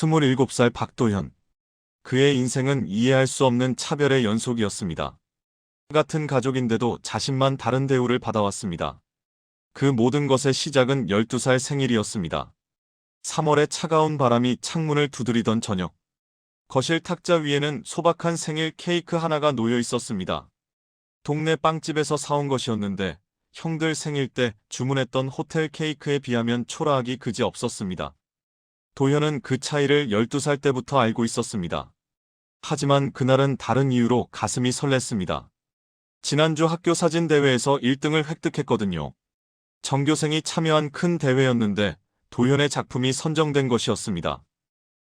27살 박도현. 그의 인생은 이해할 수 없는 차별의 연속이었습니다. 같은 가족인데도 자신만 다른 대우를 받아왔습니다. 그 모든 것의 시작은 12살 생일이었습니다. 3월의 차가운 바람이 창문을 두드리던 저녁. 거실 탁자 위에는 소박한 생일 케이크 하나가 놓여 있었습니다. 동네 빵집에서 사온 것이었는데 형들 생일 때 주문했던 호텔 케이크에 비하면 초라하기 그지 없었습니다. 도현은 그 차이를 12살 때부터 알고 있었습니다. 하지만 그날은 다른 이유로 가슴이 설렜습니다. 지난주 학교 사진 대회에서 1등을 획득했거든요. 전교생이 참여한 큰 대회였는데 도현의 작품이 선정된 것이었습니다.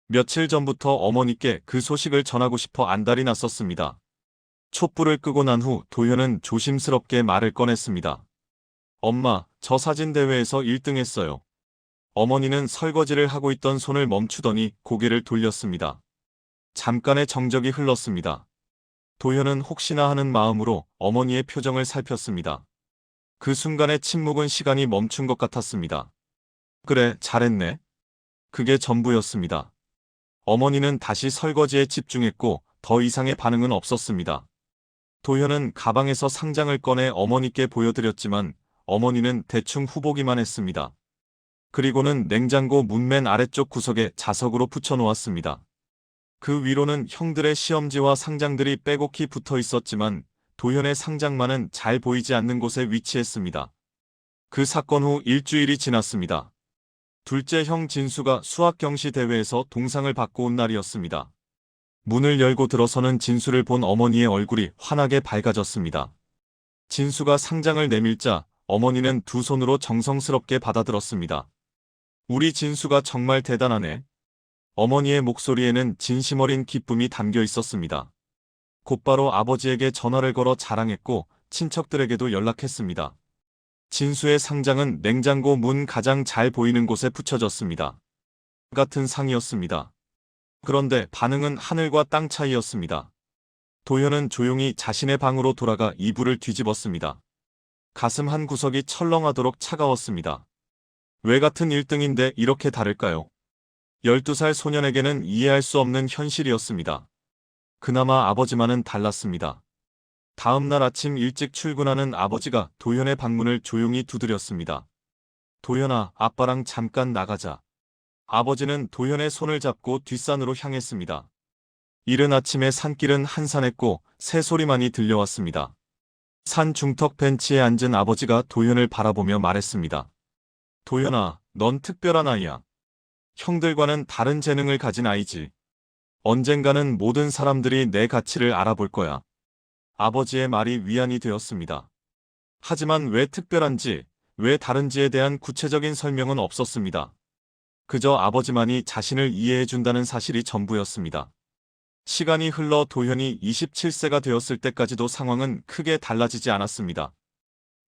며칠 전부터 어머니께 그 소식을 전하고 싶어 안달이 났었습니다. 촛불을 끄고 난 후 도현은 조심스럽게 말을 꺼냈습니다. 엄마, 저 사진 대회에서 1등 했어요. 어머니는 설거지를 하고 있던 손을 멈추더니 고개를 돌렸습니다. 잠깐의 정적이 흘렀습니다. 도현은 혹시나 하는 마음으로 어머니의 표정을 살폈습니다. 그 순간의 침묵은 시간이 멈춘 것 같았습니다. 그래, 잘했네. 그게 전부였습니다. 어머니는 다시 설거지에 집중했고 더 이상의 반응은 없었습니다. 도현은 가방에서 상장을 꺼내 어머니께 보여드렸지만 어머니는 대충 후보기만 했습니다. 그리고는 냉장고 문맨 아래쪽 구석에 자석으로 붙여놓았습니다. 그 위로는 형들의 시험지와 상장들이 빼곡히 붙어 있었지만 도현의 상장만은 잘 보이지 않는 곳에 위치했습니다. 그 사건 후 일주일이 지났습니다. 둘째 형 진수가 수학 경시 대회에서 동상을 받고 온 날이었습니다. 문을 열고 들어서는 진수를 본 어머니의 얼굴이 환하게 밝아졌습니다. 진수가 상장을 내밀자 어머니는 두 손으로 정성스럽게 받아들었습니다. 우리 진수가 정말 대단하네. 어머니의 목소리에는 진심 어린 기쁨이 담겨 있었습니다. 곧바로 아버지에게 전화를 걸어 자랑했고 친척들에게도 연락했습니다. 진수의 상장은 냉장고 문 가장 잘 보이는 곳에 붙여졌습니다. 같은 상이었습니다. 그런데 반응은 하늘과 땅 차이였습니다. 도현은 조용히 자신의 방으로 돌아가 이불을 뒤집었습니다. 가슴 한 구석이 철렁하도록 차가웠습니다. 왜 같은 1등인데 이렇게 다를까요? 12살 소년에게는 이해할 수 없는 현실이었습니다. 그나마 아버지만은 달랐습니다. 다음 날 아침 일찍 출근하는 아버지가 도현의 방문을 조용히 두드렸습니다. 도현아, 아빠랑 잠깐 나가자. 아버지는 도현의 손을 잡고 뒷산으로 향했습니다. 이른 아침에 산길은 한산했고 새소리만이 들려왔습니다. 산 중턱 벤치에 앉은 아버지가 도현을 바라보며 말했습니다. 도현아, 넌 특별한 아이야. 형들과는 다른 재능을 가진 아이지. 언젠가는 모든 사람들이 내 가치를 알아볼 거야. 아버지의 말이 위안이 되었습니다. 하지만 왜 특별한지, 왜 다른지에 대한 구체적인 설명은 없었습니다. 그저 아버지만이 자신을 이해해준다는 사실이 전부였습니다. 시간이 흘러 도현이 27세가 되었을 때까지도 상황은 크게 달라지지 않았습니다.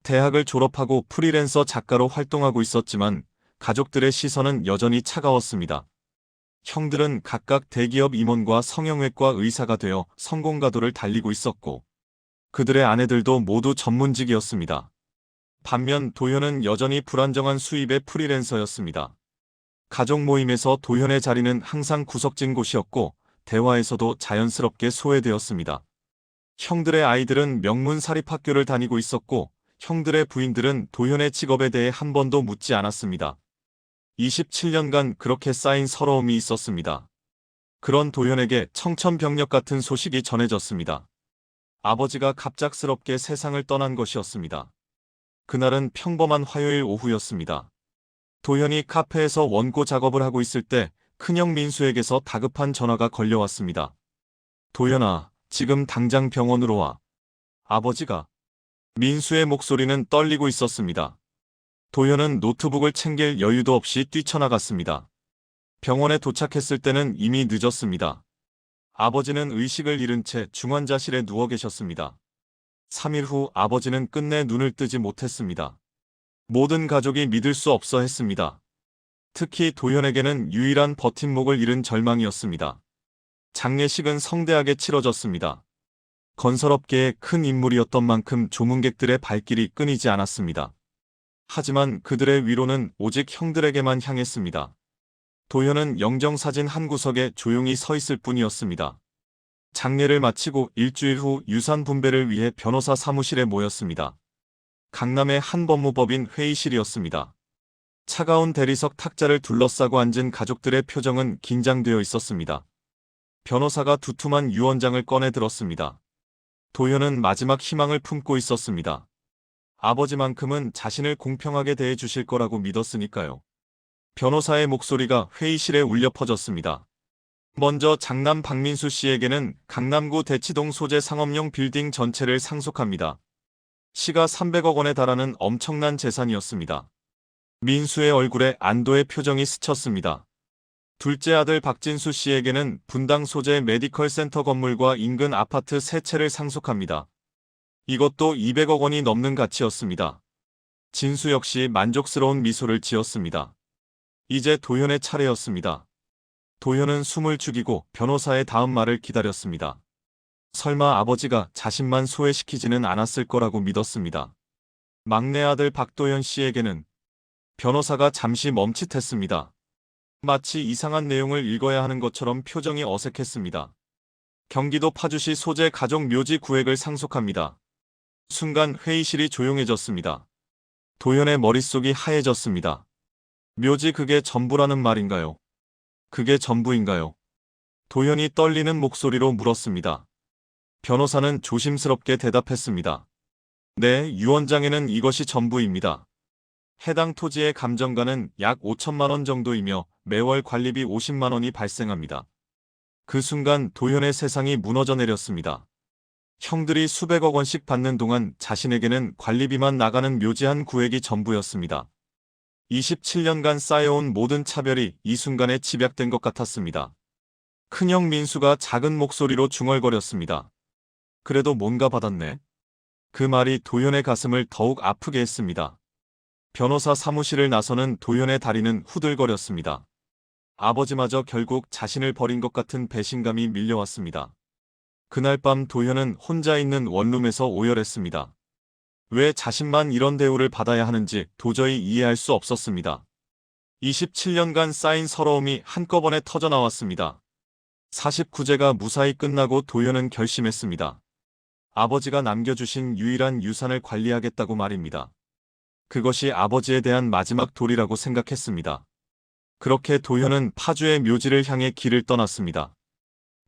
대학을 졸업하고 프리랜서 작가로 활동하고 있었지만 가족들의 시선은 여전히 차가웠습니다. 형들은 각각 대기업 임원과 성형외과 의사가 되어 성공가도를 달리고 있었고 그들의 아내들도 모두 전문직이었습니다. 반면 도현은 여전히 불안정한 수입의 프리랜서였습니다. 가족 모임에서 도현의 자리는 항상 구석진 곳이었고 대화에서도 자연스럽게 소외되었습니다. 형들의 아이들은 명문 사립학교를 다니고 있었고 형들의 부인들은 도현의 직업에 대해 한 번도 묻지 않았습니다. 27년간 그렇게 쌓인 서러움이 있었습니다. 그런 도현에게 청천벽력 같은 소식이 전해졌습니다. 아버지가 갑작스럽게 세상을 떠난 것이었습니다. 그날은 평범한 화요일 오후였습니다. 도현이 카페에서 원고 작업을 하고 있을 때 큰형 민수에게서 다급한 전화가 걸려왔습니다. 도현아, 지금 당장 병원으로 와. 아버지가. 민수의 목소리는 떨리고 있었습니다. 도현은 노트북을 챙길 여유도 없이 뛰쳐나갔습니다. 병원에 도착했을 때는 이미 늦었습니다. 아버지는 의식을 잃은 채 중환자실에 누워 계셨습니다. 3일 후 아버지는 끝내 눈을 뜨지 못했습니다. 모든 가족이 믿을 수 없어 했습니다. 특히 도현에게는 유일한 버팀목을 잃은 절망이었습니다. 장례식은 성대하게 치러졌습니다. 건설업계의 큰 인물이었던 만큼 조문객들의 발길이 끊이지 않았습니다. 하지만 그들의 위로는 오직 형들에게만 향했습니다. 도현은 영정사진 한 구석에 조용히 서 있을 뿐이었습니다. 장례를 마치고 일주일 후 유산 분배를 위해 변호사 사무실에 모였습니다. 강남의 한 법무법인 회의실이었습니다. 차가운 대리석 탁자를 둘러싸고 앉은 가족들의 표정은 긴장되어 있었습니다. 변호사가 두툼한 유언장을 꺼내 들었습니다. 도현은 마지막 희망을 품고 있었습니다. 아버지만큼은 자신을 공평하게 대해 주실 거라고 믿었으니까요. 변호사의 목소리가 회의실에 울려 퍼졌습니다. 먼저 장남 박민수 씨에게는 강남구 대치동 소재 상업용 빌딩 전체를 상속합니다. 시가 300억 원에 달하는 엄청난 재산이었습니다. 민수의 얼굴에 안도의 표정이 스쳤습니다. 둘째 아들 박진수 씨에게는 분당 소재 메디컬 센터 건물과 인근 아파트 3채를 상속합니다. 이것도 200억 원이 넘는 가치였습니다. 진수 역시 만족스러운 미소를 지었습니다. 이제 도현의 차례였습니다. 도현은 숨을 죽이고 변호사의 다음 말을 기다렸습니다. 설마 아버지가 자신만 소외시키지는 않았을 거라고 믿었습니다. 막내 아들 박도현 씨에게는 변호사가 잠시 멈칫했습니다. 마치 이상한 내용을 읽어야 하는 것처럼 표정이 어색했습니다. 경기도 파주시 소재 가족 묘지 구획을 상속합니다. 순간 회의실이 조용해졌습니다. 도현의 머릿속이 하얘졌습니다. 묘지 그게 전부라는 말인가요? 그게 전부인가요? 도현이 떨리는 목소리로 물었습니다. 변호사는 조심스럽게 대답했습니다. 네, 유언장에는 이것이 전부입니다. 해당 토지의 감정가는 약 5천만 원 정도이며 매월 관리비 50만 원이 발생합니다. 그 순간 도현의 세상이 무너져 내렸습니다. 형들이 수백억 원씩 받는 동안 자신에게는 관리비만 나가는 묘지한 구획이 전부였습니다. 27년간 쌓여온 모든 차별이 이 순간에 집약된 것 같았습니다. 큰형 민수가 작은 목소리로 중얼거렸습니다. 그래도 뭔가 받았네. 그 말이 도현의 가슴을 더욱 아프게 했습니다. 변호사 사무실을 나서는 도현의 다리는 후들거렸습니다. 아버지마저 결국 자신을 버린 것 같은 배신감이 밀려왔습니다. 그날 밤 도현은 혼자 있는 원룸에서 오열했습니다. 왜 자신만 이런 대우를 받아야 하는지 도저히 이해할 수 없었습니다. 27년간 쌓인 서러움이 한꺼번에 터져나왔습니다. 49제가 무사히 끝나고 도현은 결심했습니다. 아버지가 남겨주신 유일한 유산을 관리하겠다고 말입니다. 그것이 아버지에 대한 마지막 도리라고 생각했습니다. 그렇게 도현은 파주의 묘지를 향해 길을 떠났습니다.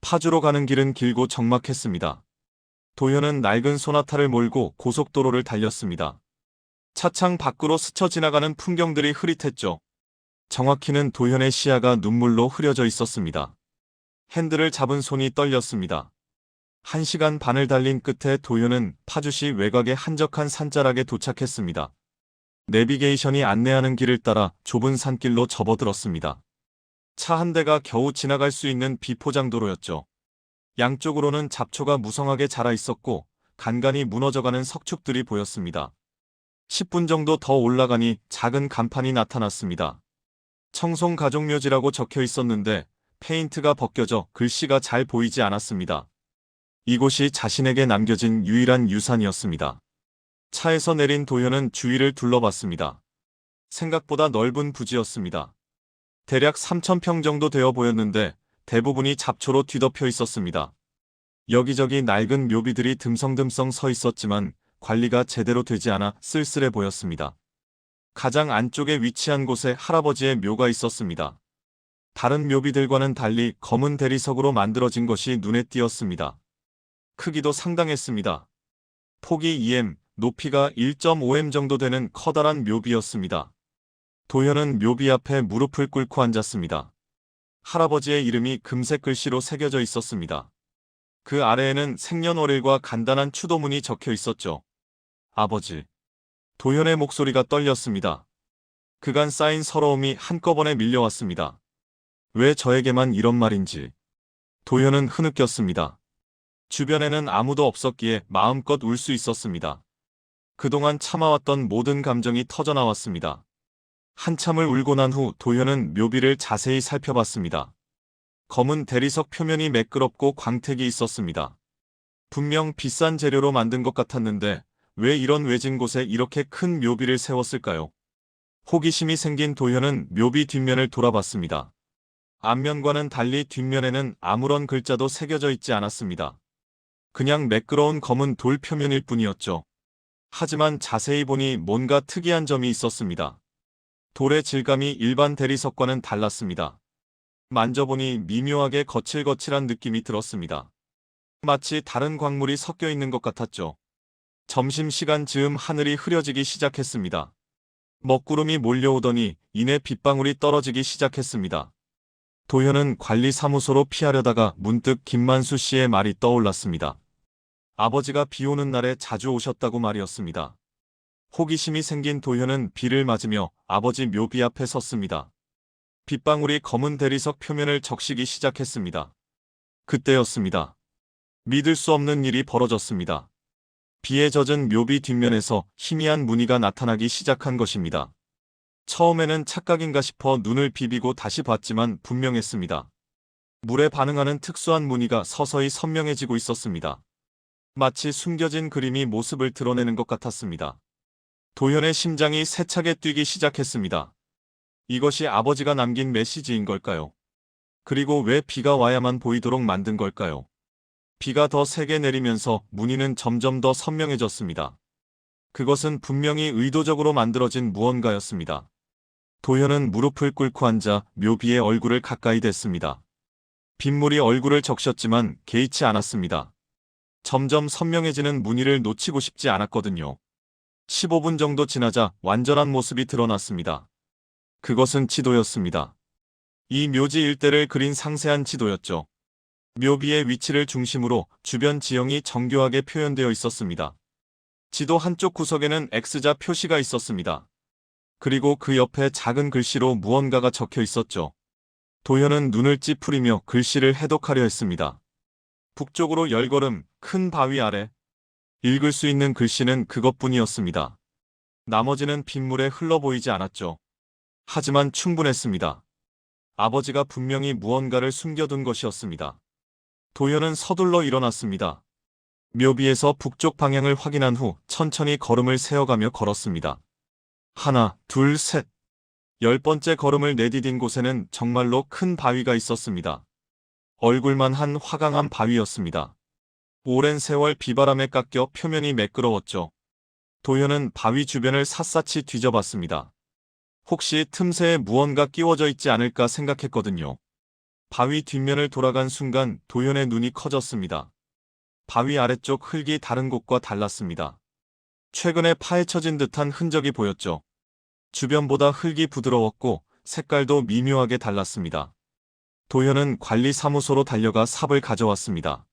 파주로 가는 길은 길고 적막했습니다. 도현은 낡은 소나타를 몰고 고속도로를 달렸습니다. 차창 밖으로 스쳐 지나가는 풍경들이 흐릿했죠. 정확히는 도현의 시야가 눈물로 흐려져 있었습니다. 핸들을 잡은 손이 떨렸습니다. 1시간 반을 달린 끝에 도현은 파주시 외곽의 한적한 산자락에 도착했습니다. 내비게이션이 안내하는 길을 따라 좁은 산길로 접어들었습니다. 차 한 대가 겨우 지나갈 수 있는 비포장도로였죠. 양쪽으로는 잡초가 무성하게 자라 있었고 간간히 무너져가는 석축들이 보였습니다. 10분 정도 더 올라가니 작은 간판이 나타났습니다. 청송가족묘지라고 적혀 있었는데 페인트가 벗겨져 글씨가 잘 보이지 않았습니다. 이곳이 자신에게 남겨진 유일한 유산이었습니다. 차에서 내린 도현은 주위를 둘러봤습니다. 생각보다 넓은 부지였습니다. 대략 3,000평 정도 되어 보였는데 대부분이 잡초로 뒤덮여 있었습니다. 여기저기 낡은 묘비들이 듬성듬성 서 있었지만 관리가 제대로 되지 않아 쓸쓸해 보였습니다. 가장 안쪽에 위치한 곳에 할아버지의 묘가 있었습니다. 다른 묘비들과는 달리 검은 대리석으로 만들어진 것이 눈에 띄었습니다. 크기도 상당했습니다. 폭이 2m, 높이가 1.5m 정도 되는 커다란 묘비였습니다. 도현은 묘비 앞에 무릎을 꿇고 앉았습니다. 할아버지의 이름이 금색 글씨로 새겨져 있었습니다. 그 아래에는 생년월일과 간단한 추도문이 적혀 있었죠. 아버지. 도현의 목소리가 떨렸습니다. 그간 쌓인 서러움이 한꺼번에 밀려왔습니다. 왜 저에게만 이런 말인지. 도현은 흐느꼈습니다. 주변에는 아무도 없었기에 마음껏 울 수 있었습니다. 그동안 참아왔던 모든 감정이 터져나왔습니다. 한참을 울고 난 후 도현은 묘비를 자세히 살펴봤습니다. 검은 대리석 표면이 매끄럽고 광택이 있었습니다. 분명 비싼 재료로 만든 것 같았는데 왜 이런 외진 곳에 이렇게 큰 묘비를 세웠을까요? 호기심이 생긴 도현은 묘비 뒷면을 돌아봤습니다. 앞면과는 달리 뒷면에는 아무런 글자도 새겨져 있지 않았습니다. 그냥 매끄러운 검은 돌 표면일 뿐이었죠. 하지만 자세히 보니 뭔가 특이한 점이 있었습니다. 돌의 질감이 일반 대리석과는 달랐습니다. 만져보니 미묘하게 거칠거칠한 느낌이 들었습니다. 마치 다른 광물이 섞여 있는 것 같았죠. 점심시간 즈음 하늘이 흐려지기 시작했습니다. 먹구름이 몰려오더니 이내 빗방울이 떨어지기 시작했습니다. 도현은 관리사무소로 피하려다가 문득 김만수 씨의 말이 떠올랐습니다. 아버지가 비 오는 날에 자주 오셨다고 말이었습니다. 호기심이 생긴 도현은 비를 맞으며 아버지 묘비 앞에 섰습니다. 빗방울이 검은 대리석 표면을 적시기 시작했습니다. 그때였습니다. 믿을 수 없는 일이 벌어졌습니다. 비에 젖은 묘비 뒷면에서 희미한 무늬가 나타나기 시작한 것입니다. 처음에는 착각인가 싶어 눈을 비비고 다시 봤지만 분명했습니다. 물에 반응하는 특수한 무늬가 서서히 선명해지고 있었습니다. 마치 숨겨진 그림이 모습을 드러내는 것 같았습니다. 도현의 심장이 세차게 뛰기 시작했습니다. 이것이 아버지가 남긴 메시지인 걸까요? 그리고 왜 비가 와야만 보이도록 만든 걸까요? 비가 더 세게 내리면서 무늬는 점점 더 선명해졌습니다. 그것은 분명히 의도적으로 만들어진 무언가였습니다. 도현은 무릎을 꿇고 앉아 묘비의 얼굴을 가까이 댔습니다. 빗물이 얼굴을 적셨지만 개의치 않았습니다. 점점 선명해지는 무늬를 놓치고 싶지 않았거든요. 15분 정도 지나자 완전한 모습이 드러났습니다. 그것은 지도였습니다. 이 묘지 일대를 그린 상세한 지도였죠. 묘비의 위치를 중심으로 주변 지형이 정교하게 표현되어 있었습니다. 지도 한쪽 구석에는 X자 표시가 있었습니다. 그리고 그 옆에 작은 글씨로 무언가가 적혀 있었죠. 도현은 눈을 찌푸리며 글씨를 해독하려 했습니다. 북쪽으로 10걸음, 큰 바위 아래. 읽을 수 있는 글씨는 그것뿐이었습니다. 나머지는 빗물에 흘러 보이지 않았죠. 하지만 충분했습니다. 아버지가 분명히 무언가를 숨겨둔 것이었습니다. 도현은 서둘러 일어났습니다. 묘비에서 북쪽 방향을 확인한 후 천천히 걸음을 세어가며 걸었습니다. 하나, 둘, 셋. 10번째 걸음을 내디딘 곳에는 정말로 큰 바위가 있었습니다. 얼굴만 한 화강한 바위였습니다. 오랜 세월 비바람에 깎여 표면이 매끄러웠죠. 도현은 바위 주변을 샅샅이 뒤져봤습니다. 혹시 틈새에 무언가 끼워져 있지 않을까 생각했거든요. 바위 뒷면을 돌아간 순간 도현의 눈이 커졌습니다. 바위 아래쪽 흙이 다른 곳과 달랐습니다. 최근에 파헤쳐진 듯한 흔적이 보였죠. 주변보다 흙이 부드러웠고 색깔도 미묘하게 달랐습니다. 도현은 관리사무소로 달려가 삽을 가져왔습니다.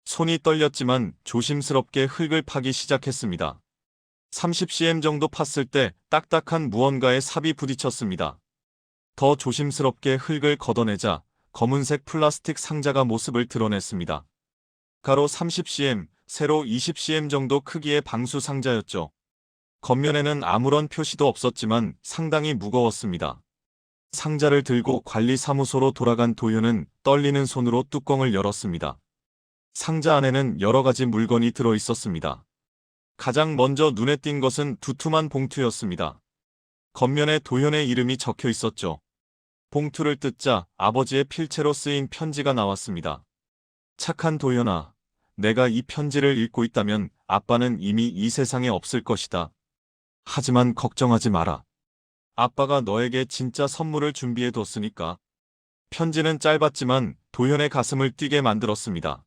손이 떨렸지만 조심스럽게 흙을 파기 시작했습니다. 30cm 정도 팠을 때 딱딱한 무언가에 삽이 부딪혔습니다. 더 조심스럽게 흙을 걷어내자 검은색 플라스틱 상자가 모습을 드러냈습니다. 가로 30cm, 세로 20cm 정도 크기의 방수 상자였죠. 겉면에는 아무런 표시도 없었지만 상당히 무거웠습니다. 상자를 들고 관리사무소로 돌아간 도현은 떨리는 손으로 뚜껑을 열었습니다. 상자 안에는 여러 가지 물건이 들어 있었습니다. 가장 먼저 눈에 띈 것은 두툼한 봉투였습니다. 겉면에 도현의 이름이 적혀 있었죠. 봉투를 뜯자 아버지의 필체로 쓰인 편지가 나왔습니다. 착한 도현아, 내가 이 편지를 읽고 있다면 아빠는 이미 이 세상에 없을 것이다. 하지만 걱정하지 마라. 아빠가 너에게 진짜 선물을 준비해 뒀으니까. 편지는 짧았지만 도현의 가슴을 뛰게 만들었습니다.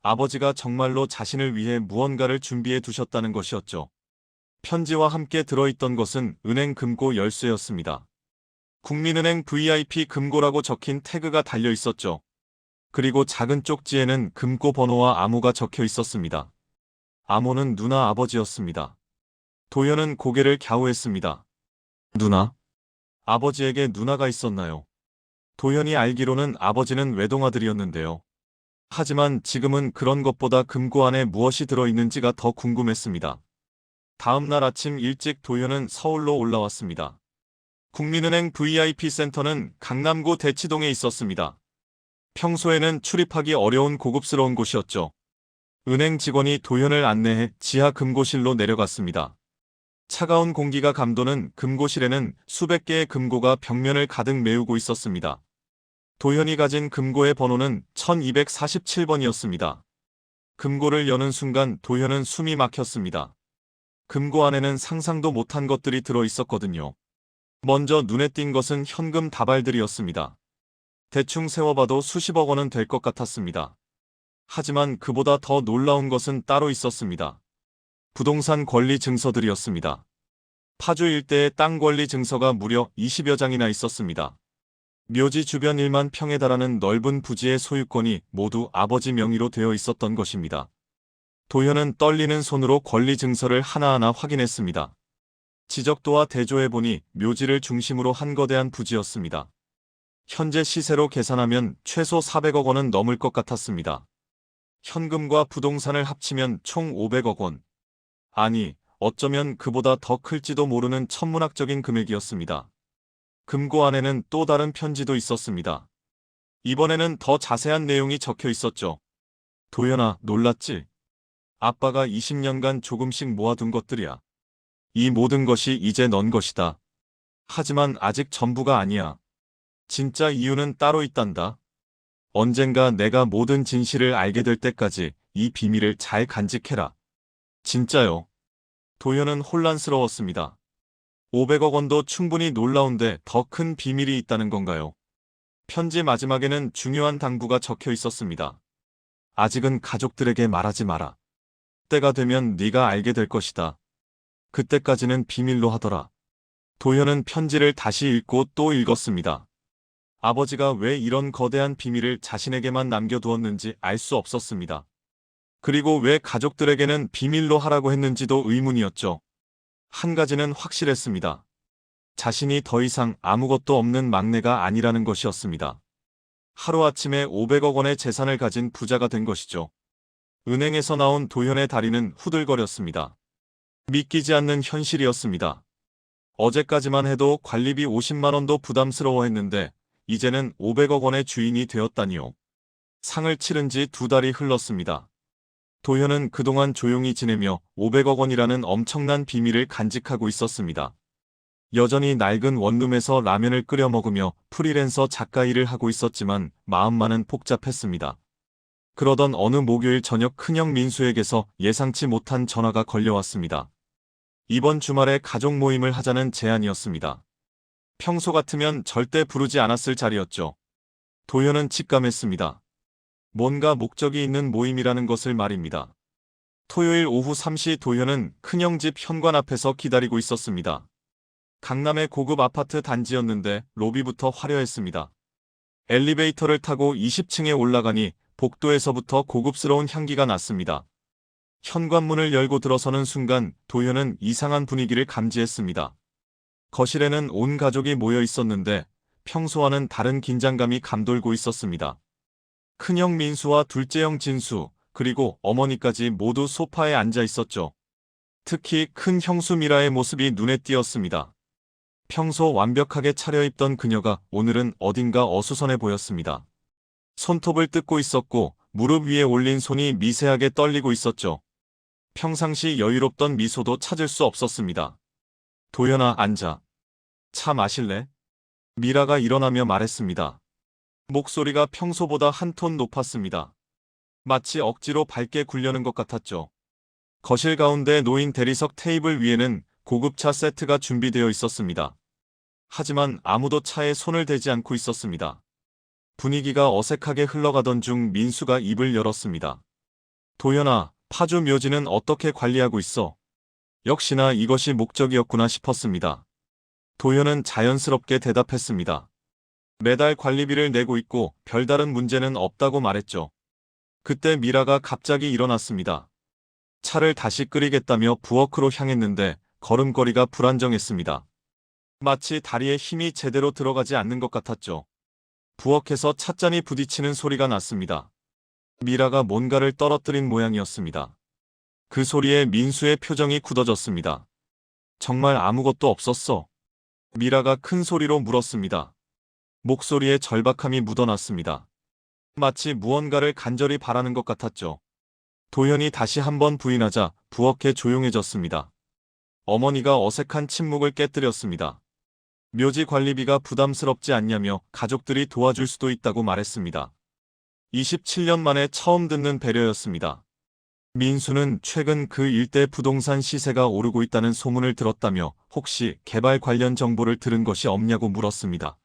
아버지가 정말로 자신을 위해 무언가를 준비해 두셨다는 것이었죠. 편지와 함께 들어있던 것은 은행 금고 열쇠였습니다. 국민은행 VIP 금고라고 적힌 태그가 달려 있었죠. 그리고 작은 쪽지에는 금고 번호와 암호가 적혀 있었습니다. 암호는 누나 아버지였습니다. 도현은 고개를 갸우했습니다. 누나? 아버지에게 누나가 있었나요? 도현이 알기로는 아버지는 외동아들이었는데요. 하지만 지금은 그런 것보다 금고 안에 무엇이 들어있는지가 더 궁금했습니다. 다음 날 아침 일찍 도현은 서울로 올라왔습니다. 국민은행 VIP 센터는 강남구 대치동에 있었습니다. 평소에는 출입하기 어려운 고급스러운 곳이었죠. 은행 직원이 도현을 안내해 지하 금고실로 내려갔습니다. 차가운 공기가 감도는 금고실에는 수백 개의 금고가 벽면을 가득 메우고 있었습니다. 도현이 가진 금고의 번호는 1247번이었습니다. 금고를 여는 순간 도현은 숨이 막혔습니다. 금고 안에는 상상도 못한 것들이 들어 있었거든요. 먼저 눈에 띈 것은 현금 다발들이었습니다. 대충 세워봐도 수십억 원은 될 것 같았습니다. 하지만 그보다 더 놀라운 것은 따로 있었습니다. 부동산 권리 증서들이었습니다. 파주 일대의 땅 권리 증서가 무려 20여 장이나 있었습니다. 묘지 주변 1만 평에 달하는 넓은 부지의 소유권이 모두 아버지 명의로 되어 있었던 것입니다. 도현은 떨리는 손으로 권리 증서를 하나하나 확인했습니다. 지적도와 대조해보니 묘지를 중심으로 한 거대한 부지였습니다. 현재 시세로 계산하면 최소 400억 원은 넘을 것 같았습니다. 현금과 부동산을 합치면 총 500억 원. 아니, 어쩌면 그보다 더 클지도 모르는 천문학적인 금액이었습니다. 금고 안에는 또 다른 편지도 있었습니다. 이번에는 더 자세한 내용이 적혀 있었죠. 도현아, 놀랐지? 아빠가 20년간 조금씩 모아둔 것들이야. 이 모든 것이 이제 넌 것이다. 하지만 아직 전부가 아니야. 진짜 이유는 따로 있단다. 언젠가 내가 모든 진실을 알게 될 때까지 이 비밀을 잘 간직해라. 진짜요. 도현은 혼란스러웠습니다. 500억 원도 충분히 놀라운데 더 큰 비밀이 있다는 건가요? 편지 마지막에는 중요한 당부가 적혀 있었습니다. 아직은 가족들에게 말하지 마라. 때가 되면 네가 알게 될 것이다. 그때까지는 비밀로 하더라. 도현은 편지를 다시 읽고 또 읽었습니다. 아버지가 왜 이런 거대한 비밀을 자신에게만 남겨두었는지 알 수 없었습니다. 그리고 왜 가족들에게는 비밀로 하라고 했는지도 의문이었죠. 한 가지는 확실했습니다. 자신이 더 이상 아무것도 없는 막내가 아니라는 것이었습니다. 하루아침에 500억 원의 재산을 가진 부자가 된 것이죠. 은행에서 나온 도현의 다리는 후들거렸습니다. 믿기지 않는 현실이었습니다. 어제까지만 해도 관리비 50만 원도 부담스러워했는데 이제는 500억 원의 주인이 되었다니요. 상을 치른 지 2달이 흘렀습니다. 도현은 그동안 조용히 지내며 500억 원이라는 엄청난 비밀을 간직하고 있었습니다. 여전히 낡은 원룸에서 라면을 끓여 먹으며 프리랜서 작가 일을 하고 있었지만 마음만은 복잡했습니다. 그러던 어느 목요일 저녁 큰형 민수에게서 예상치 못한 전화가 걸려왔습니다. 이번 주말에 가족 모임을 하자는 제안이었습니다. 평소 같으면 절대 부르지 않았을 자리였죠. 도현은 직감했습니다. 뭔가 목적이 있는 모임이라는 것을 말입니다. 토요일 오후 3시 도현은 큰형 집 현관 앞에서 기다리고 있었습니다. 강남의 고급 아파트 단지였는데 로비부터 화려했습니다. 엘리베이터를 타고 20층에 올라가니 복도에서부터 고급스러운 향기가 났습니다. 현관문을 열고 들어서는 순간 도현은 이상한 분위기를 감지했습니다. 거실에는 온 가족이 모여 있었는데 평소와는 다른 긴장감이 감돌고 있었습니다. 큰형 민수와 둘째형 진수, 그리고 어머니까지 모두 소파에 앉아 있었죠. 특히 큰 형수 미라의 모습이 눈에 띄었습니다. 평소 완벽하게 차려입던 그녀가 오늘은 어딘가 어수선해 보였습니다. 손톱을 뜯고 있었고 무릎 위에 올린 손이 미세하게 떨리고 있었죠. 평상시 여유롭던 미소도 찾을 수 없었습니다. 도현아, 앉아. 차 마실래? 미라가 일어나며 말했습니다. 목소리가 평소보다 한 톤 높았습니다. 마치 억지로 밝게 굴려는 것 같았죠. 거실 가운데 놓인 대리석 테이블 위에는 고급차 세트가 준비되어 있었습니다. 하지만 아무도 차에 손을 대지 않고 있었습니다. 분위기가 어색하게 흘러가던 중 민수가 입을 열었습니다. 도현아, 파주 묘지는 어떻게 관리하고 있어? 역시나 이것이 목적이었구나 싶었습니다. 도현은 자연스럽게 대답했습니다. 매달 관리비를 내고 있고 별다른 문제는 없다고 말했죠. 그때 미라가 갑자기 일어났습니다. 차를 다시 끓이겠다며 부엌으로 향했는데 걸음걸이가 불안정했습니다. 마치 다리에 힘이 제대로 들어가지 않는 것 같았죠. 부엌에서 찻잔이 부딪히는 소리가 났습니다. 미라가 뭔가를 떨어뜨린 모양이었습니다. 그 소리에 민수의 표정이 굳어졌습니다. 정말 아무것도 없었어? 미라가 큰 소리로 물었습니다. 목소리에 절박함이 묻어났습니다. 마치 무언가를 간절히 바라는 것 같았죠. 도현이 다시 한번 부인하자 부엌에 조용해졌습니다. 어머니가 어색한 침묵을 깨뜨렸습니다. 묘지 관리비가 부담스럽지 않냐며 가족들이 도와줄 수도 있다고 말했습니다. 27년 만에 처음 듣는 배려였습니다. 민수는 최근 그 일대 부동산 시세가 오르고 있다는 소문을 들었다며 혹시 개발 관련 정보를 들은 것이 없냐고 물었습니다.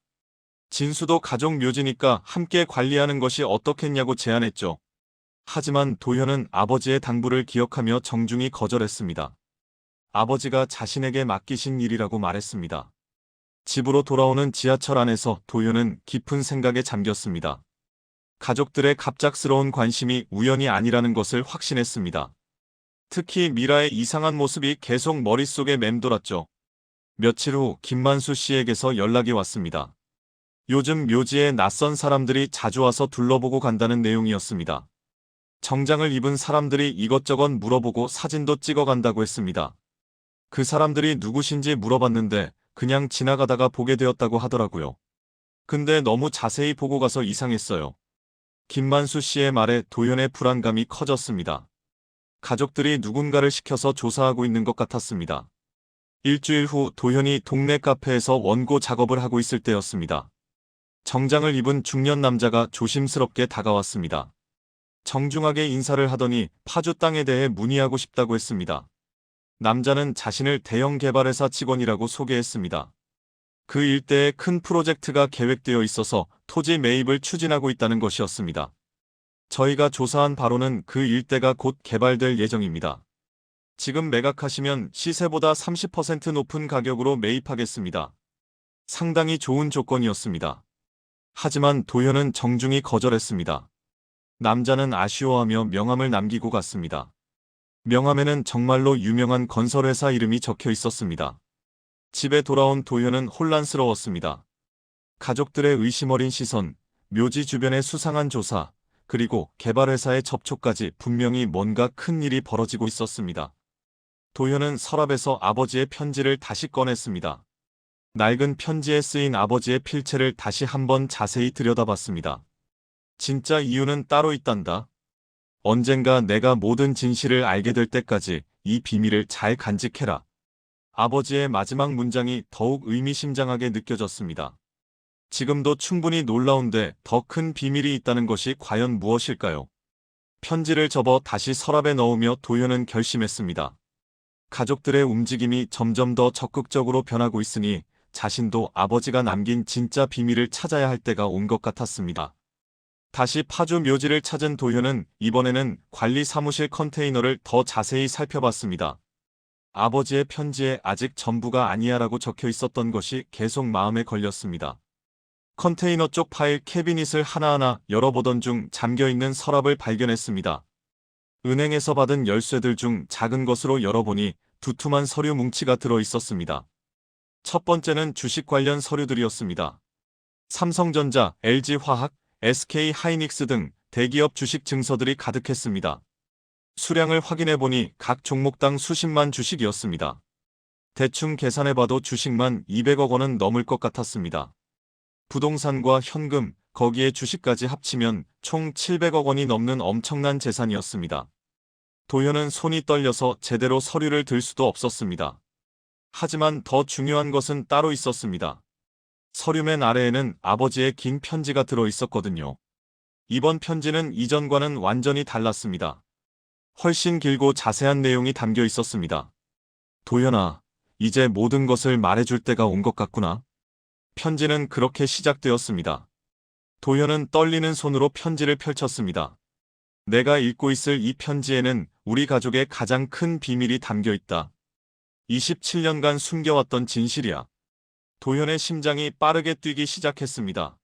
진수도 가족 묘지니까 함께 관리하는 것이 어떻겠냐고 제안했죠. 하지만 도현은 아버지의 당부를 기억하며 정중히 거절했습니다. 아버지가 자신에게 맡기신 일이라고 말했습니다. 집으로 돌아오는 지하철 안에서 도현은 깊은 생각에 잠겼습니다. 가족들의 갑작스러운 관심이 우연이 아니라는 것을 확신했습니다. 특히 미라의 이상한 모습이 계속 머릿속에 맴돌았죠. 며칠 후 김만수 씨에게서 연락이 왔습니다. 요즘 묘지에 낯선 사람들이 자주 와서 둘러보고 간다는 내용이었습니다. 정장을 입은 사람들이 이것저것 물어보고 사진도 찍어간다고 했습니다. 그 사람들이 누구신지 물어봤는데 그냥 지나가다가 보게 되었다고 하더라고요. 근데 너무 자세히 보고 가서 이상했어요. 김만수 씨의 말에 도현의 불안감이 커졌습니다. 가족들이 누군가를 시켜서 조사하고 있는 것 같았습니다. 일주일 후 도현이 동네 카페에서 원고 작업을 하고 있을 때였습니다. 정장을 입은 중년 남자가 조심스럽게 다가왔습니다. 정중하게 인사를 하더니 파주 땅에 대해 문의하고 싶다고 했습니다. 남자는 자신을 대형 개발회사 직원이라고 소개했습니다. 그 일대에 큰 프로젝트가 계획되어 있어서 토지 매입을 추진하고 있다는 것이었습니다. 저희가 조사한 바로는 그 일대가 곧 개발될 예정입니다. 지금 매각하시면 시세보다 30% 높은 가격으로 매입하겠습니다. 상당히 좋은 조건이었습니다. 하지만 도현은 정중히 거절했습니다. 남자는 아쉬워하며 명함을 남기고 갔습니다. 명함에는 정말로 유명한 건설회사 이름이 적혀 있었습니다. 집에 돌아온 도현은 혼란스러웠습니다. 가족들의 의심 어린 시선, 묘지 주변의 수상한 조사, 그리고 개발회사의 접촉까지 분명히 뭔가 큰 일이 벌어지고 있었습니다. 도현은 서랍에서 아버지의 편지를 다시 꺼냈습니다. 낡은 편지에 쓰인 아버지의 필체를 다시 한번 자세히 들여다봤습니다. 진짜 이유는 따로 있단다. 언젠가 내가 모든 진실을 알게 될 때까지 이 비밀을 잘 간직해라. 아버지의 마지막 문장이 더욱 의미심장하게 느껴졌습니다. 지금도 충분히 놀라운데 더 큰 비밀이 있다는 것이 과연 무엇일까요? 편지를 접어 다시 서랍에 넣으며 도현은 결심했습니다. 가족들의 움직임이 점점 더 적극적으로 변하고 있으니 자신도 아버지가 남긴 진짜 비밀을 찾아야 할 때가 온 것 같았습니다. 다시 파주 묘지를 찾은 도현은 이번에는 관리 사무실 컨테이너를 더 자세히 살펴봤습니다. 아버지의 편지에 아직 전부가 아니야라고 적혀 있었던 것이 계속 마음에 걸렸습니다. 컨테이너 쪽 파일 캐비닛을 하나하나 열어보던 중 잠겨있는 서랍을 발견했습니다. 은행에서 받은 열쇠들 중 작은 것으로 열어보니 두툼한 서류 뭉치가 들어있었습니다. 첫 번째는 주식 관련 서류들이었습니다. 삼성전자, LG화학, SK하이닉스 등 대기업 주식 증서들이 가득했습니다. 수량을 확인해보니 각 종목당 수십만 주식이었습니다. 대충 계산해봐도 주식만 200억 원은 넘을 것 같았습니다. 부동산과 현금, 거기에 주식까지 합치면 총 700억 원이 넘는 엄청난 재산이었습니다. 도현은 손이 떨려서 제대로 서류를 들 수도 없었습니다. 하지만 더 중요한 것은 따로 있었습니다. 서류맨 아래에는 아버지의 긴 편지가 들어 있었거든요. 이번 편지는 이전과는 완전히 달랐습니다. 훨씬 길고 자세한 내용이 담겨 있었습니다. 도현아, 이제 모든 것을 말해줄 때가 온 것 같구나. 편지는 그렇게 시작되었습니다. 도현은 떨리는 손으로 편지를 펼쳤습니다. 내가 읽고 있을 이 편지에는 우리 가족의 가장 큰 비밀이 담겨 있다. 27년간 숨겨왔던 진실이야. 도현의 심장이 빠르게 뛰기 시작했습니다.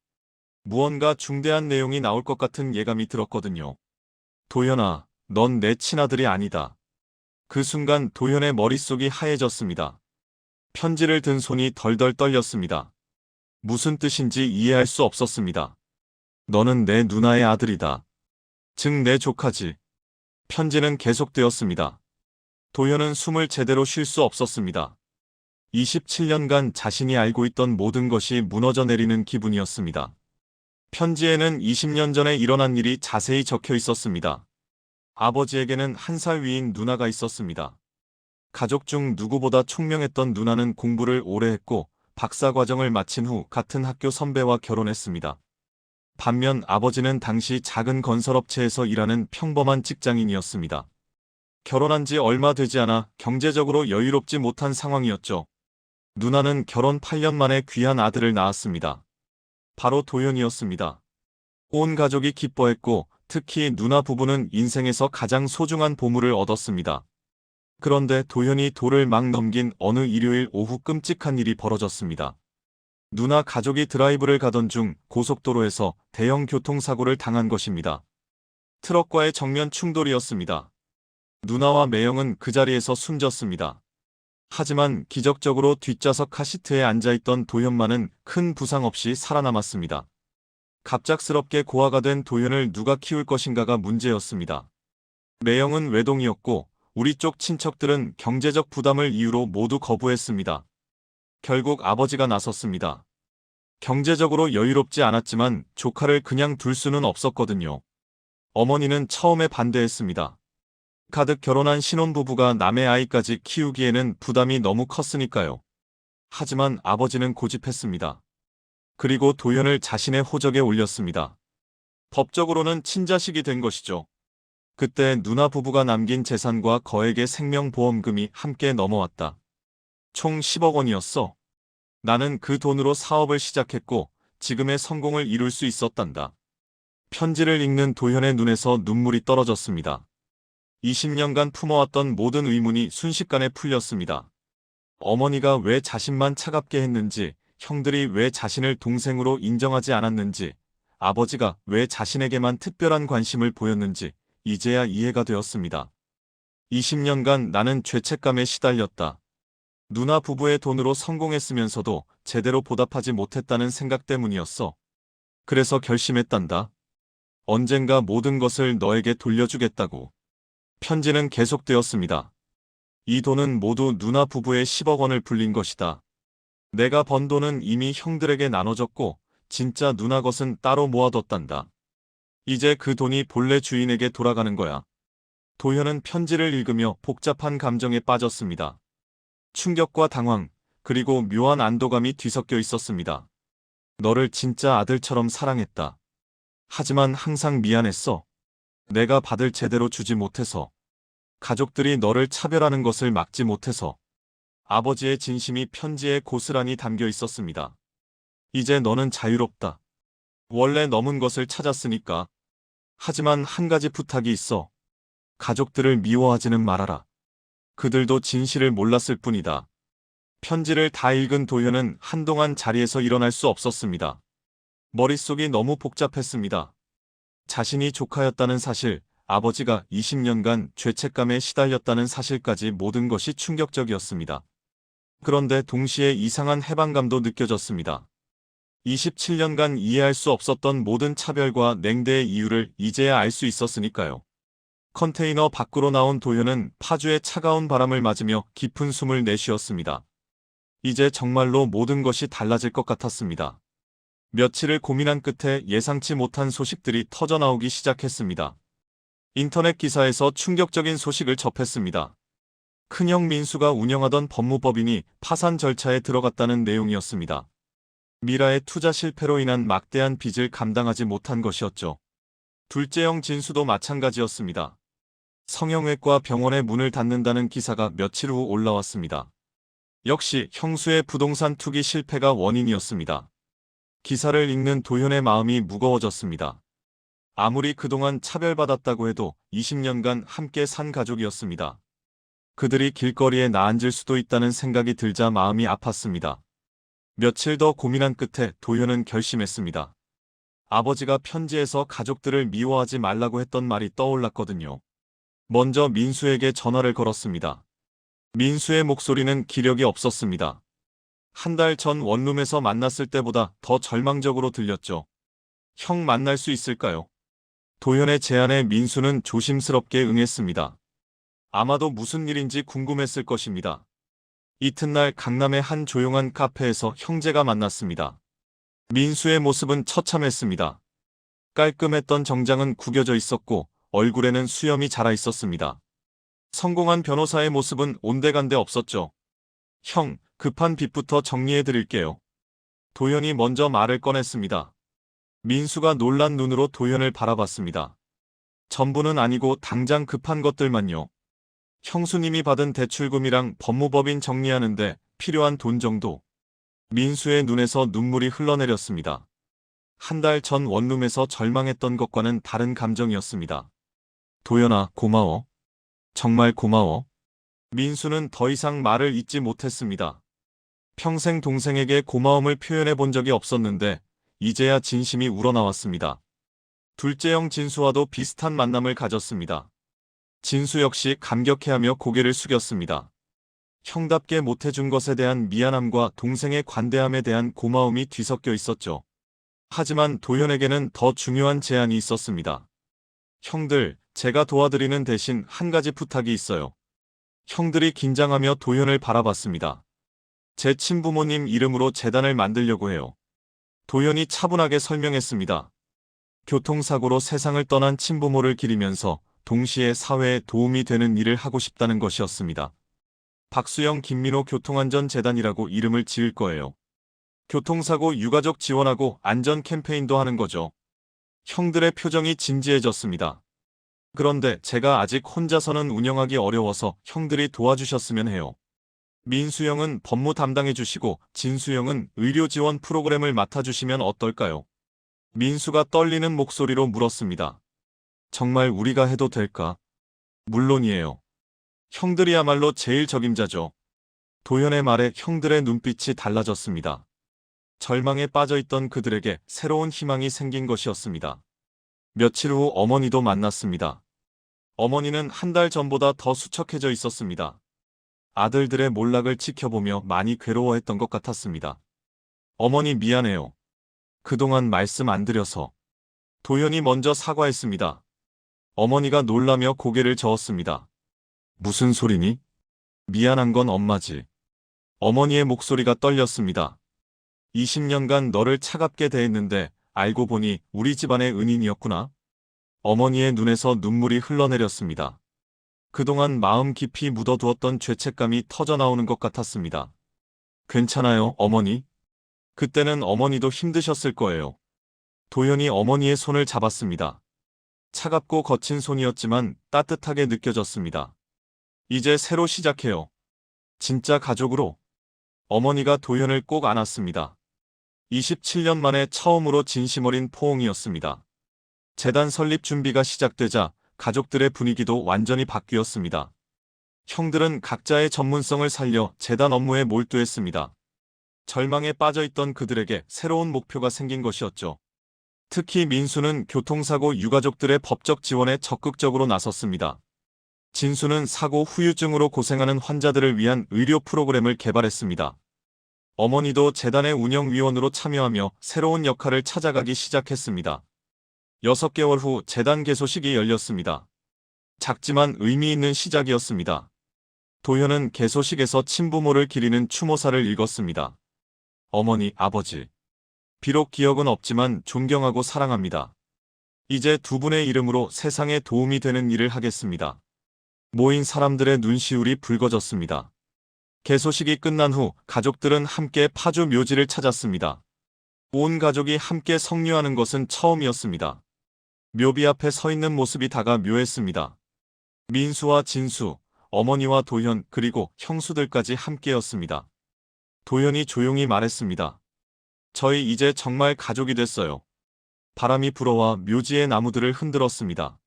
무언가 중대한 내용이 나올 것 같은 예감이 들었거든요. 도현아, 넌 내 친아들이 아니다. 그 순간 도현의 머릿속이 하얘졌습니다. 편지를 든 손이 덜덜 떨렸습니다. 무슨 뜻인지 이해할 수 없었습니다. 너는 내 누나의 아들이다. 즉 내 조카지. 편지는 계속되었습니다. 도현은 숨을 제대로 쉴 수 없었습니다. 27년간 자신이 알고 있던 모든 것이 무너져 내리는 기분이었습니다. 편지에는 20년 전에 일어난 일이 자세히 적혀 있었습니다. 아버지에게는 1살 위인 누나가 있었습니다. 가족 중 누구보다 총명했던 누나는 공부를 오래 했고 박사 과정을 마친 후 같은 학교 선배와 결혼했습니다. 반면 아버지는 당시 작은 건설업체에서 일하는 평범한 직장인이었습니다. 결혼한 지 얼마 되지 않아 경제적으로 여유롭지 못한 상황이었죠. 누나는 결혼 8년 만에 귀한 아들을 낳았습니다. 바로 도연이었습니다. 온 가족이 기뻐했고 특히 누나 부부는 인생에서 가장 소중한 보물을 얻었습니다. 그런데 도연이 도를 막 넘긴 어느 일요일 오후 끔찍한 일이 벌어졌습니다. 누나 가족이 드라이브를 가던 중 고속도로에서 대형 교통사고를 당한 것입니다. 트럭과의 정면 충돌이었습니다. 누나와 매형은 그 자리에서 숨졌습니다. 하지만 기적적으로 뒷좌석 카시트에 앉아있던 도연만은 큰 부상 없이 살아남았습니다. 갑작스럽게 고아가 된 도연을 누가 키울 것인가가 문제였습니다. 매형은 외동이었고 우리 쪽 친척들은 경제적 부담을 이유로 모두 거부했습니다. 결국 아버지가 나섰습니다. 경제적으로 여유롭지 않았지만 조카를 그냥 둘 수는 없었거든요. 어머니는 처음에 반대했습니다. 가득 결혼한 신혼부부가 남의 아이까지 키우기에는 부담이 너무 컸으니까요. 하지만 아버지는 고집했습니다. 그리고 도연을 자신의 호적에 올렸습니다. 법적으로는 친자식이 된 것이죠. 그때 누나 부부가 남긴 재산과 거액의 생명보험금이 함께 넘어왔다. 총 10억 원이었어. 나는 그 돈으로 사업을 시작했고 지금의 성공을 이룰 수 있었단다. 편지를 읽는 도현의 눈에서 눈물이 떨어졌습니다. 20년간 품어왔던 모든 의문이 순식간에 풀렸습니다. 어머니가 왜 자신만 차갑게 했는지, 형들이 왜 자신을 동생으로 인정하지 않았는지, 아버지가 왜 자신에게만 특별한 관심을 보였는지 이제야 이해가 되었습니다. 20년간 나는 죄책감에 시달렸다. 누나 부부의 돈으로 성공했으면서도 제대로 보답하지 못했다는 생각 때문이었어. 그래서 결심했단다. 언젠가 모든 것을 너에게 돌려주겠다고. 편지는 계속되었습니다. 이 돈은 모두 누나 부부의 10억 원을 불린 것이다. 내가 번 돈은 이미 형들에게 나눠줬고 진짜 누나 것은 따로 모아뒀단다. 이제 그 돈이 본래 주인에게 돌아가는 거야. 도현은 편지를 읽으며 복잡한 감정에 빠졌습니다. 충격과 당황, 그리고 묘한 안도감이 뒤섞여 있었습니다. 너를 진짜 아들처럼 사랑했다. 하지만 항상 미안했어. 내가 받을 제대로 주지 못해서. 가족들이 너를 차별하는 것을 막지 못해서. 아버지의 진심이 편지에 고스란히 담겨 있었습니다. 이제 너는 자유롭다. 원래 넘은 것을 찾았으니까. 하지만 한 가지 부탁이 있어. 가족들을 미워하지는 말아라. 그들도 진실을 몰랐을 뿐이다. 편지를 다 읽은 도현은 한동안 자리에서 일어날 수 없었습니다. 머릿속이 너무 복잡했습니다. 자신이 조카였다는 사실, 아버지가 20년간 죄책감에 시달렸다는 사실까지 모든 것이 충격적이었습니다. 그런데 동시에 이상한 해방감도 느껴졌습니다. 27년간 이해할 수 없었던 모든 차별과 냉대의 이유를 이제야 알 수 있었으니까요. 컨테이너 밖으로 나온 도현은 파주의 차가운 바람을 맞으며 깊은 숨을 내쉬었습니다. 이제 정말로 모든 것이 달라질 것 같았습니다. 며칠을 고민한 끝에 예상치 못한 소식들이 터져나오기 시작했습니다. 인터넷 기사에서 충격적인 소식을 접했습니다. 큰형 민수가 운영하던 법무법인이 파산 절차에 들어갔다는 내용이었습니다. 미라의 투자 실패로 인한 막대한 빚을 감당하지 못한 것이었죠. 둘째 형 진수도 마찬가지였습니다. 성형외과 병원의 문을 닫는다는 기사가 며칠 후 올라왔습니다. 역시 형수의 부동산 투기 실패가 원인이었습니다. 기사를 읽는 도현의 마음이 무거워졌습니다. 아무리 그동안 차별받았다고 해도 20년간 함께 산 가족이었습니다. 그들이 길거리에 나앉을 수도 있다는 생각이 들자 마음이 아팠습니다. 며칠 더 고민한 끝에 도현은 결심했습니다. 아버지가 편지에서 가족들을 미워하지 말라고 했던 말이 떠올랐거든요. 먼저 민수에게 전화를 걸었습니다. 민수의 목소리는 기력이 없었습니다. 한 달 전 원룸에서 만났을 때보다 더 절망적으로 들렸죠. 형 만날 수 있을까요? 도현의 제안에 민수는 조심스럽게 응했습니다. 아마도 무슨 일인지 궁금했을 것입니다. 이튿날 강남의 한 조용한 카페에서 형제가 만났습니다. 민수의 모습은 처참했습니다. 깔끔했던 정장은 구겨져 있었고 얼굴에는 수염이 자라 있었습니다. 성공한 변호사의 모습은 온데간데 없었죠. 형, 급한 빚부터 정리해 드릴게요. 도현이 먼저 말을 꺼냈습니다. 민수가 놀란 눈으로 도현을 바라봤습니다. 전부는 아니고 당장 급한 것들만요. 형수님이 받은 대출금이랑 법무법인 정리하는데 필요한 돈 정도. 민수의 눈에서 눈물이 흘러내렸습니다. 한 달 전 원룸에서 절망했던 것과는 다른 감정이었습니다. 도연아, 고마워. 정말 고마워. 민수는 더 이상 말을 잇지 못했습니다. 평생 동생에게 고마움을 표현해 본 적이 없었는데 이제야 진심이 우러나왔습니다. 둘째 형 진수와도 비슷한 만남을 가졌습니다. 진수 역시 감격해하며 고개를 숙였습니다. 형답게 못해준 것에 대한 미안함과 동생의 관대함에 대한 고마움이 뒤섞여 있었죠. 하지만 도현에게는 더 중요한 제안이 있었습니다. 형들, 제가 도와드리는 대신 한 가지 부탁이 있어요. 형들이 긴장하며 도현을 바라봤습니다. 제 친부모님 이름으로 재단을 만들려고 해요. 도현이 차분하게 설명했습니다. 교통사고로 세상을 떠난 친부모를 기리면서 동시에 사회에 도움이 되는 일을 하고 싶다는 것이었습니다. 박수영 김민호 교통안전재단이라고 이름을 지을 거예요. 교통사고 유가족 지원하고 안전 캠페인도 하는 거죠. 형들의 표정이 진지해졌습니다. 그런데 제가 아직 혼자서는 운영하기 어려워서 형들이 도와주셨으면 해요. 민수 형은 법무 담당해 주시고 진수 형은 의료 지원 프로그램을 맡아주시면 어떨까요? 민수가 떨리는 목소리로 물었습니다. 정말 우리가 해도 될까? 물론이에요. 형들이야말로 제일 적임자죠. 도현의 말에 형들의 눈빛이 달라졌습니다. 절망에 빠져있던 그들에게 새로운 희망이 생긴 것이었습니다. 며칠 후 어머니도 만났습니다. 어머니는 한 달 전보다 더 수척해져 있었습니다. 아들들의 몰락을 지켜보며 많이 괴로워했던 것 같았습니다. 어머니 미안해요. 그동안 말씀 안 드려서. 도현이 먼저 사과했습니다. 어머니가 놀라며 고개를 저었습니다. 무슨 소리니? 미안한 건 엄마지. 어머니의 목소리가 떨렸습니다. 20년간 너를 차갑게 대했는데 알고 보니 우리 집안의 은인이었구나. 어머니의 눈에서 눈물이 흘러내렸습니다. 그동안 마음 깊이 묻어두었던 죄책감이 터져나오는 것 같았습니다. 괜찮아요, 어머니. 그때는 어머니도 힘드셨을 거예요. 도현이 어머니의 손을 잡았습니다. 차갑고 거친 손이었지만 따뜻하게 느껴졌습니다. 이제 새로 시작해요. 진짜 가족으로. 어머니가 도현을 꼭 안았습니다. 27년 만에 처음으로 진심 어린 포옹이었습니다. 재단 설립 준비가 시작되자 가족들의 분위기도 완전히 바뀌었습니다. 형들은 각자의 전문성을 살려 재단 업무에 몰두했습니다. 절망에 빠져있던 그들에게 새로운 목표가 생긴 것이었죠. 특히 민수는 교통사고 유가족들의 법적 지원에 적극적으로 나섰습니다. 진수는 사고 후유증으로 고생하는 환자들을 위한 의료 프로그램을 개발했습니다. 어머니도 재단의 운영위원으로 참여하며 새로운 역할을 찾아가기 시작했습니다. 6개월 후 재단 개소식이 열렸습니다. 작지만 의미 있는 시작이었습니다. 도현은 개소식에서 친부모를 기리는 추모사를 읽었습니다. 어머니, 아버지. 비록 기억은 없지만 존경하고 사랑합니다. 이제 두 분의 이름으로 세상에 도움이 되는 일을 하겠습니다. 모인 사람들의 눈시울이 붉어졌습니다. 개소식이 끝난 후 가족들은 함께 파주 묘지를 찾았습니다. 온 가족이 함께 성류하는 것은 처음이었습니다. 묘비 앞에 서 있는 모습이 다가 묘했습니다. 민수와 진수, 어머니와 도현 그리고 형수들까지 함께였습니다. 도현이 조용히 말했습니다. 저희 이제 정말 가족이 됐어요. 바람이 불어와 묘지의 나무들을 흔들었습니다.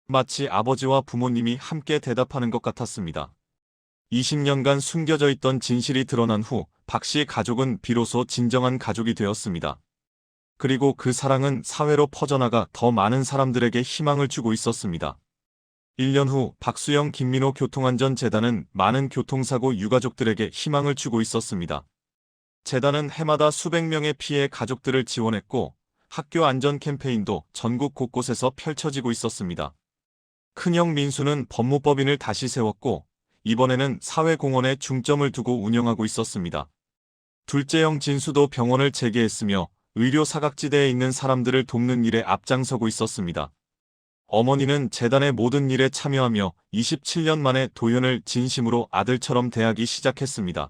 마치 아버지와 부모님이 함께 대답하는 것 같았습니다. 20년간 숨겨져 있던 진실이 드러난 후 박씨 가족은 비로소 진정한 가족이 되었습니다. 그리고 그 사랑은 사회로 퍼져나가 더 많은 사람들에게 희망을 주고 있었습니다. 1년 후 박수영 김민호 교통안전재단은 많은 교통사고 유가족들에게 희망을 주고 있었습니다. 재단은 해마다 수백 명의 피해 가족들을 지원했고 학교 안전 캠페인도 전국 곳곳에서 펼쳐지고 있었습니다. 큰형 민수는 법무법인을 다시 세웠고 이번에는 사회공헌에 중점을 두고 운영하고 있었습니다. 둘째 형 진수도 병원을 재개했으며 의료 사각지대에 있는 사람들을 돕는 일에 앞장서고 있었습니다. 어머니는 재단의 모든 일에 참여하며 27년 만에 도현을 진심으로 아들처럼 대하기 시작했습니다.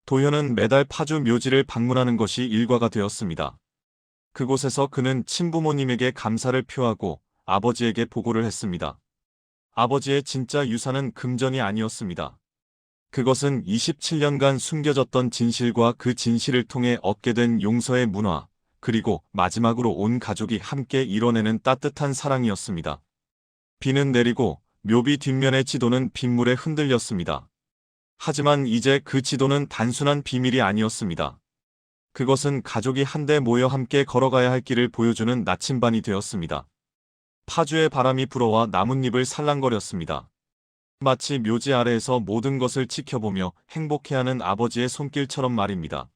도현은 매달 파주 묘지를 방문하는 것이 일과가 되었습니다. 그곳에서 그는 친부모님에게 감사를 표하고 아버지에게 보고를 했습니다. 아버지의 진짜 유산은 금전이 아니었습니다. 그것은 27년간 숨겨졌던 진실과 그 진실을 통해 얻게 된 용서의 문화, 그리고 마지막으로 온 가족이 함께 이뤄내는 따뜻한 사랑이었습니다. 비는 내리고 묘비 뒷면의 지도는 빗물에 흔들렸습니다. 하지만 이제 그 지도는 단순한 비밀이 아니었습니다. 그것은 가족이 한데 모여 함께 걸어가야 할 길을 보여주는 나침반이 되었습니다. 파주의 바람이 불어와 나뭇잎을 살랑거렸습니다. 마치 묘지 아래에서 모든 것을 지켜보며 행복해하는 아버지의 손길처럼 말입니다.